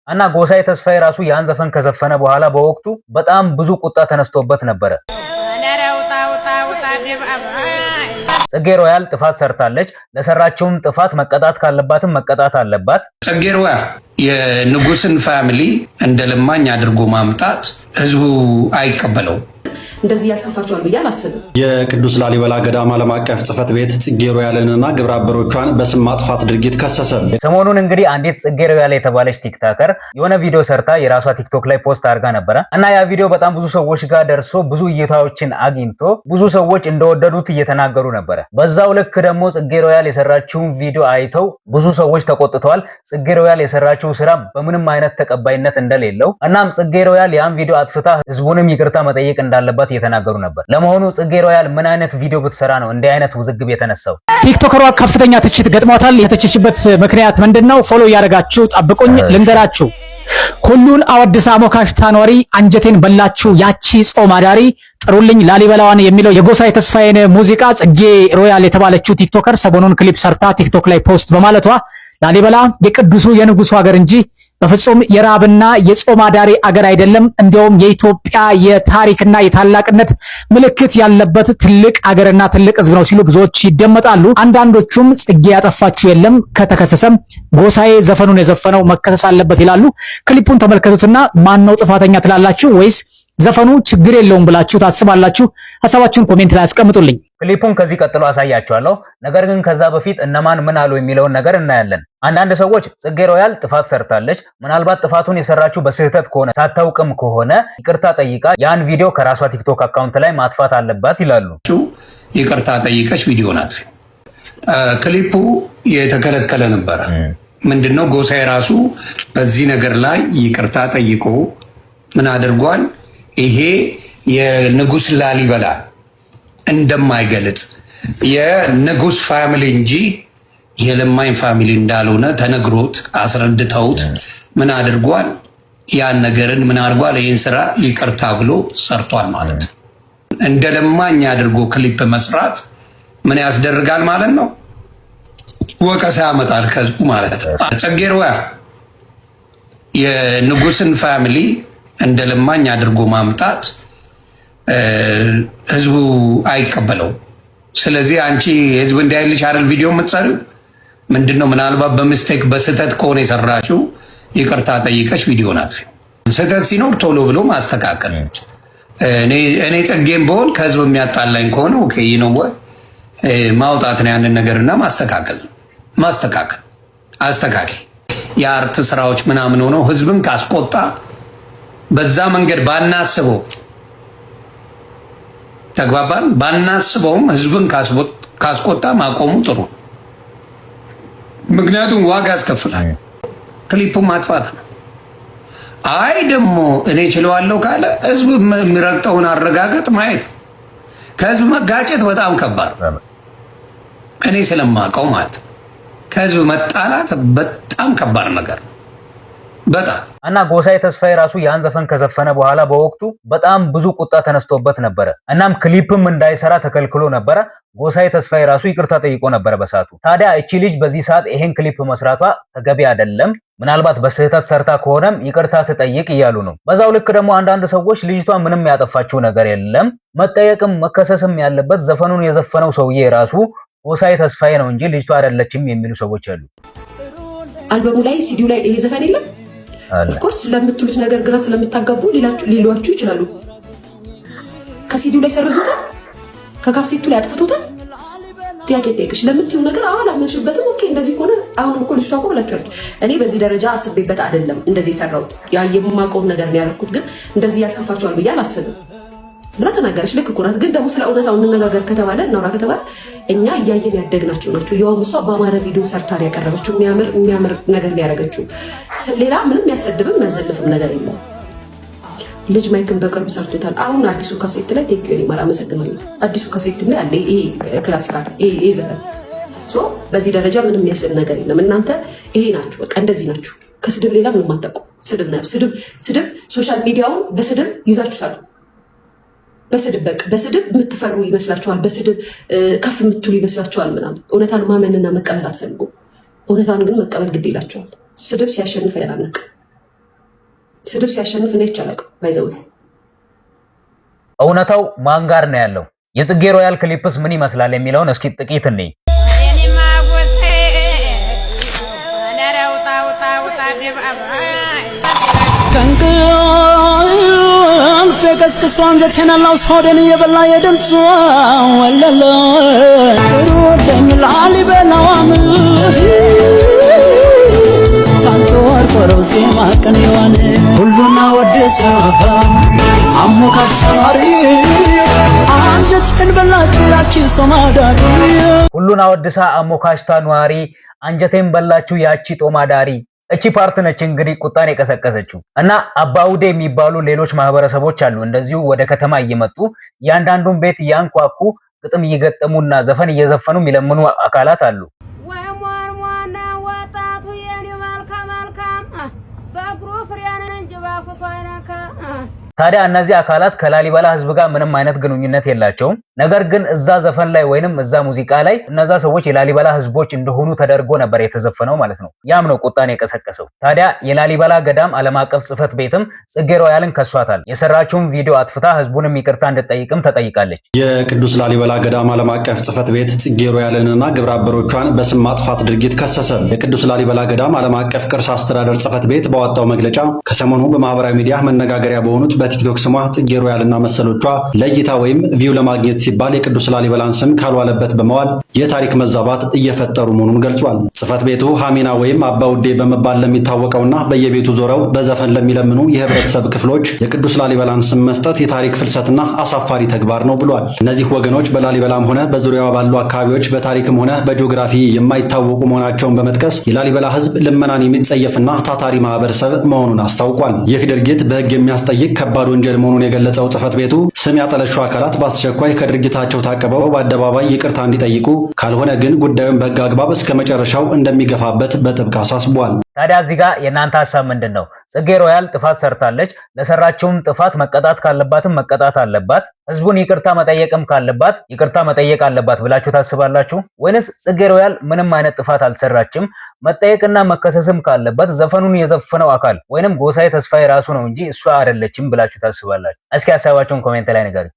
እና ጎሳዬ ተስፋዬ ራሱ ያን ዘፈን ከዘፈነ በኋላ በወቅቱ በጣም ብዙ ቁጣ ተነስቶበት ነበር። ጽጌ ሮያል ጥፋት ሰርታለች። ለሰራችውም ጥፋት መቀጣት ካለባትም መቀጣት አለባት። ጽጌ ሮያል የንጉስን ፋሚሊ እንደ ለማኝ አድርጎ ማምጣት ህዝቡ አይቀበለው። እንደዚህ ያስከፋቸዋል ብዬ አላስብም። የቅዱስ ላሊበላ ገዳም ዓለም አቀፍ ጽሕፈት ቤት ጽጌ ሮያልንና ግብረ አበሮቿን በስም ማጥፋት ድርጊት ከሰሰ። ሰሞኑን እንግዲህ አንዲት ጽጌ ሮያል የተባለች ቲክቶከር የሆነ ቪዲዮ ሰርታ የራሷ ቲክቶክ ላይ ፖስት አድርጋ ነበረ እና ያ ቪዲዮ በጣም ብዙ ሰዎች ጋር ደርሶ ብዙ እይታዎችን አግኝቶ ብዙ ሰዎች እንደወደዱት እየተናገሩ ነበረ። በዛው ልክ ደግሞ ጽጌ ሮያል የሰራችውን ቪዲዮ አይተው ብዙ ሰዎች ተቆጥተዋል። ጽጌ ሮያል የሰራችው ስራ በምንም አይነት ተቀባይነት እንደሌለው እናም ጽጌ ሮያል ያን ቪዲዮ አጥፍታ ህዝቡንም ይቅርታ መጠየቅ እንዳለባት እየተናገሩ ነበር። ለመሆኑ ጽጌ ሮያል ምን አይነት ቪዲዮ ብትሰራ ነው እንዲህ አይነት ውዝግብ የተነሳው? ቲክቶከሯ ከፍተኛ ትችት ገጥሟታል። የተቸችበት ምክንያት ምንድነው? ፎሎ ያደረጋችሁ ጠብቁኝ ልንገራችሁ። ሁሉን አወድሳ ሞካሽታ ኖሪ አንጀቴን በላችሁ ያቺ ጾም አዳሪ ጥሩልኝ ላሊበላዋን የሚለው የጎሳዬ ተስፋዬን ሙዚቃ ጽጌ ሮያል የተባለችው ቲክቶከር ሰሞኑን ክሊፕ ሰርታ ቲክቶክ ላይ ፖስት በማለቷ ላሊበላ የቅዱሱ የንጉሱ ሀገር እንጂ በፍጹም የራብና የጾም አዳሪ አገር አይደለም፣ እንዲያውም የኢትዮጵያ የታሪክና የታላቅነት ምልክት ያለበት ትልቅ አገርና ትልቅ ሕዝብ ነው ሲሉ ብዙዎች ይደመጣሉ። አንዳንዶቹም ጽጌ ያጠፋችው የለም ከተከሰሰም ጎሳዬ ዘፈኑን የዘፈነው መከሰስ አለበት ይላሉ። ክሊፑን ተመልከቱትና ማን ነው ጥፋተኛ ትላላችሁ ወይስ ዘፈኑ ችግር የለውም ብላችሁ ታስባላችሁ? ሐሳባችሁን ኮሜንት ላይ አስቀምጡልኝ። ክሊፑን ከዚህ ቀጥሎ አሳያችኋለሁ። ነገር ግን ከዛ በፊት እነማን ምን አሉ የሚለውን ነገር እናያለን። አንዳንድ ሰዎች ጽጌ ሮያል ጥፋት ሰርታለች፣ ምናልባት ጥፋቱን የሰራችው በስህተት ከሆነ ሳታውቅም ከሆነ ይቅርታ ጠይቃ ያን ቪዲዮ ከራሷ ቲክቶክ አካውንት ላይ ማጥፋት አለባት ይላሉ። ይቅርታ ጠይቀሽ ቪዲዮ ናት። ክሊፑ የተከለከለ ነበረ። ምንድነው ጎሳዬ ራሱ በዚህ ነገር ላይ ይቅርታ ጠይቆ ምን አድርጓል? ይሄ የንጉስ ላሊበላ እንደማይገልጽ የንጉስ ፋሚሊ እንጂ የለማኝ ፋሚሊ እንዳልሆነ ተነግሮት አስረድተውት ምን አድርጓል? ያን ነገርን ምን አድርጓል? ይህን ስራ ይቅርታ ብሎ ሰርቷል ማለት ነው። እንደ ለማኝ አድርጎ ክሊፕ መስራት ምን ያስደርጋል ማለት ነው? ወቀሳ ያመጣል ከህዝቡ ማለት ነው። ጽጌ ሮያል የንጉስን ፋሚሊ እንደ ለማኝ አድርጎ ማምጣት ህዝቡ አይቀበለው። ስለዚህ አንቺ ህዝብ እንዳይልሽ አይደል ቪዲዮ የምትሰሪው? ምንድነው ምናልባት በሚስቴክ በስህተት ከሆነ የሰራሽው ይቅርታ ጠይቀሽ ቪዲዮ ናት። ስህተት ሲኖር ቶሎ ብሎ ማስተካከል። እኔ ጽጌም በሆን ከህዝብ የሚያጣላኝ ከሆነ ኦኬ ነው ወይ ማውጣት ነው ያንን ነገርና ማስተካከል አስተካኪ የአርት ስራዎች ምናምን ሆነው ህዝብን ካስቆጣ በዛ መንገድ ባናስበው ተግባባን። ባናስበውም ህዝብን ካስቆጣ ማቆሙ ጥሩ፣ ምክንያቱም ዋጋ ያስከፍላል። ክሊፑ ማጥፋት ነው። አይ ደግሞ እኔ ችለዋለሁ ካለ ህዝብ የሚረግጠውን አረጋገጥ ማየት። ከህዝብ መጋጨት በጣም ከባድ፣ እኔ ስለማውቀው ማለት ከህዝብ መጣላት በጣም ከባድ ነገር በጣም እና ጎሳዬ ተስፋዬ ራሱ ያን ዘፈን ከዘፈነ በኋላ በወቅቱ በጣም ብዙ ቁጣ ተነስቶበት ነበረ። እናም ክሊፕም እንዳይሰራ ተከልክሎ ነበረ። ጎሳዬ ተስፋዬ ራሱ ይቅርታ ጠይቆ ነበረ በሰዓቱ። ታዲያ እቺ ልጅ በዚህ ሰዓት ይሄን ክሊፕ መስራቷ ተገቢ አይደለም፣ ምናልባት በስህተት ሰርታ ከሆነም ይቅርታ ትጠይቅ እያሉ ነው። በዛው ልክ ደግሞ አንዳንድ ሰዎች ልጅቷ ምንም ያጠፋችው ነገር የለም፣ መጠየቅም መከሰስም ያለበት ዘፈኑን የዘፈነው ሰውዬ ራሱ ጎሳዬ ተስፋዬ ነው እንጂ ልጅቷ አይደለችም የሚሉ ሰዎች አሉ። አልበሙ ላይ ሲዲው ላይ ይሄ ዘፈን የለም። ኦፍኮርስ ለምትሉት ነገር ግራ ስለምታጋቡ ሊሏችሁ ይችላሉ። ከሲዲው ላይ ሰርዙታል፣ ከካሴቱ ላይ አጥፍቶታል። ጥያቄ ጠይቅሽ ለምትዩ ነገር አላመንሽበትም። ኦኬ እንደዚህ ከሆነ አሁን እኮ ልጅቷ እኮ ብላችኋል። እኔ በዚህ ደረጃ አስቤበት አይደለም እንደዚህ የሰራሁት፣ ያ የማውቀውን ነገር ነው ያደረኩት። ግን እንደዚህ ያስከፋቸዋል ብዬ አላስብም ብላ ተናገረች። ልክ እኮ ናት። ግን ደግሞ ስለ እውነታው እንነጋገር ከተባለ እናውራ ከተባለ እኛ እያየን ያደግናቸው ናቸው። ያውም እሷ በአማረ ቪዲዮ ሰርታ ነው ያቀረበችው። የሚያምር ነገር ነው ያደረገችው። ሌላ ምንም ያሰድብም ያዘልፍም ነገር የለም። ልጅ ማይክን በቅርብ ሰርቶታል። አሁን አዲሱ ካሴት ላይ ቴክዮ ነው ማለት አመሰግናለሁ። አዲሱ ካሴት ላይ አለ ይሄ ክላሲካል ይሄ ዘፈን ሶ በዚህ ደረጃ ምንም የሚያስብል ነገር የለም። እናንተ ይሄ ናችሁ፣ በቃ እንደዚህ ናችሁ። ከስድብ ሌላ ምንም አታውቁ። ስድብ ነው ስድብ። ሶሻል ሚዲያውን በስድብ ይዛችሁታል። በስድብ የምትፈሩ ይመስላችኋል። በስድብ ከፍ የምትሉ ይመስላችኋል ምናምን። እውነታን ማመንና መቀበል አትፈልጉም። እውነታን ግን መቀበል ግድ ይላችኋል። ስድብ ሲያሸንፍ ያናነቅ ስድብ ሲያሸንፍ ነው ይቻላል ባይዘው። እውነታው ማን ጋር ነው ያለው? የጽጌ ሮያል ክሊፕስ ምን ይመስላል የሚለውን እስኪ ጥቂት እንይ። ከስክሷ አንጀቴን አላው ሆዴን እየበላ የድምጿ ወለለ ሩደኝ ላሊበላዋም ሳንቶ ወርቆረው ዜማ ቀኔዋን ሁሉና ወደሰ አሞካሻሪ አንጀቴን በላችሁ ያቺ ጾማዳሪ ሁሉና ወደሳ አሞካሽታ ኗሪ አንጀቴን በላችሁ ያቺ ጦማዳሪ። እቺ ፓርት ነች እንግዲህ ቁጣን የቀሰቀሰችው። እና አባውዴ የሚባሉ ሌሎች ማህበረሰቦች አሉ እንደዚሁ ወደ ከተማ እየመጡ ያንዳንዱን ቤት ያንኳኩ ግጥም እየገጠሙና ዘፈን እየዘፈኑ የሚለምኑ አካላት አሉ። ወሞርሞና ወጣቱ የኔ መልካም በእግሩ ፍሬያንን እንጂ ባፍሷ አይነካ። ታዲያ እነዚህ አካላት ከላሊበላ ህዝብ ጋር ምንም አይነት ግንኙነት የላቸውም። ነገር ግን እዛ ዘፈን ላይ ወይንም እዛ ሙዚቃ ላይ እነዛ ሰዎች የላሊበላ ህዝቦች እንደሆኑ ተደርጎ ነበር የተዘፈነው ማለት ነው። ያም ነው ቁጣን የቀሰቀሰው። ታዲያ የላሊበላ ገዳም ዓለም አቀፍ ጽሕፈት ቤትም ጽጌ ሮያልን ከሷታል። የሰራችውን ቪዲዮ አጥፍታ ህዝቡንም ይቅርታ እንድጠይቅም ተጠይቃለች። የቅዱስ ላሊበላ ገዳም ዓለም አቀፍ ጽሕፈት ቤት ጽጌ ሮያልንና ግብረ አበሮቿን በስም ማጥፋት ድርጊት ከሰሰ። የቅዱስ ላሊበላ ገዳም ዓለም አቀፍ ቅርስ አስተዳደር ጽሕፈት ቤት ባወጣው መግለጫ ከሰሞኑ በማህበራዊ ሚዲያ መነጋገሪያ በሆኑት በቲክቶክ ስሟ ጽጌ ሮያልና መሰሎቿ ለእይታ ወይም ቪው ለማግኘት ሲባል የቅዱስ ላሊበላን ስም ካልዋለበት በመዋል የታሪክ መዛባት እየፈጠሩ መሆኑን ገልጿል። ጽሕፈት ቤቱ ሐሚና ወይም አባውዴ በመባል ለሚታወቀውና በየቤቱ ዞረው በዘፈን ለሚለምኑ የህብረተሰብ ክፍሎች የቅዱስ ላሊበላን ስም መስጠት የታሪክ ፍልሰትና አሳፋሪ ተግባር ነው ብሏል። እነዚህ ወገኖች በላሊበላም ሆነ በዙሪያዋ ባሉ አካባቢዎች በታሪክም ሆነ በጂኦግራፊ የማይታወቁ መሆናቸውን በመጥቀስ የላሊበላ ህዝብ ልመናን የሚጸየፍና ታታሪ ማህበረሰብ መሆኑን አስታውቋል። ይህ ድርጊት በህግ የሚያስጠይቅ ከባድ ወንጀል መሆኑን የገለጸው ጽሕፈት ቤቱ ስም ያጠለሹ አካላት በአስቸኳይ ከድርጊታቸው ታቅበው በአደባባይ ይቅርታ እንዲጠይቁ ካልሆነ ግን ጉዳዩን በህግ አግባብ እስከ መጨረሻው እንደሚገፋበት በጥብቅ አሳስቧል። ታዲያ እዚህ ጋር የእናንተ ሀሳብ ምንድን ነው? ጽጌ ሮያል ጥፋት ሰርታለች። ለሰራችውም ጥፋት መቀጣት ካለባትም መቀጣት አለባት፣ ህዝቡን ይቅርታ መጠየቅም ካለባት ይቅርታ መጠየቅ አለባት ብላችሁ ታስባላችሁ? ወይንስ ጽጌ ሮያል ምንም አይነት ጥፋት አልሰራችም፣ መጠየቅና መከሰስም ካለበት ዘፈኑን የዘፈነው አካል ወይንም ጎሳዬ ተስፋዬ ራሱ ነው እንጂ እሷ አይደለችም ብላችሁ ታስባላችሁ? እስኪ ሀሳባችሁን ኮሜንት ላይ ንገሩኝ።